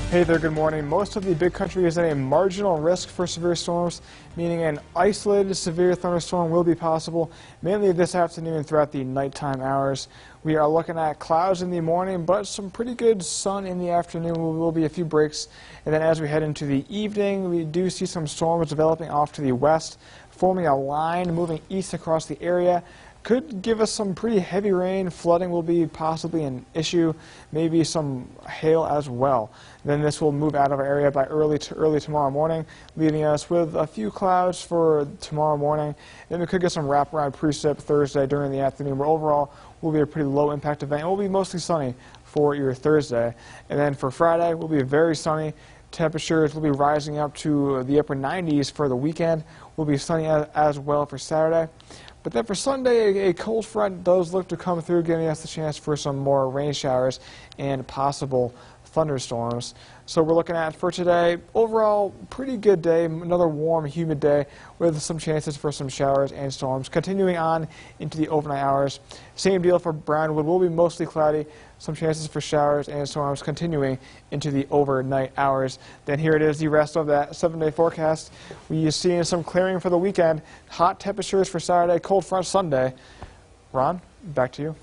Hey there, good morning. Most of the big country is at a marginal risk for severe storms, meaning an isolated severe thunderstorm will be possible, mainly this afternoon and throughout the nighttime hours. We are looking at clouds in the morning, but some pretty good sun in the afternoon. There will be a few breaks, and then as we head into the evening, we do see some storms developing off to the west, forming a line moving east across the area. Could give us some pretty heavy rain. Flooding will be possibly an issue, maybe some hail as well. Then this will move out of our area by early tomorrow morning, leaving us with a few clouds for tomorrow morning. Then we could get some wraparound precip Thursday during the afternoon, but overall will be a pretty low impact event. It will be mostly sunny for your Thursday. And then for Friday, will be very sunny. Temperatures will be rising up to the upper 90s for the weekend. Will be sunny as well for Saturday. But then for Sunday, a cold front does look to come through, giving us the chance for some more rain showers and possible thunderstorms. So we're looking at for today, overall, pretty good day, another warm, humid day with some chances for some showers and storms. Continuing on into the overnight hours, same deal for Brownwood, will be mostly cloudy, some chances for showers and storms continuing into the overnight hours. Then here it is, the rest of that 7-day forecast. We seeing some clearing for the weekend, hot temperatures for Saturday, cold front Sunday. Ron, back to you.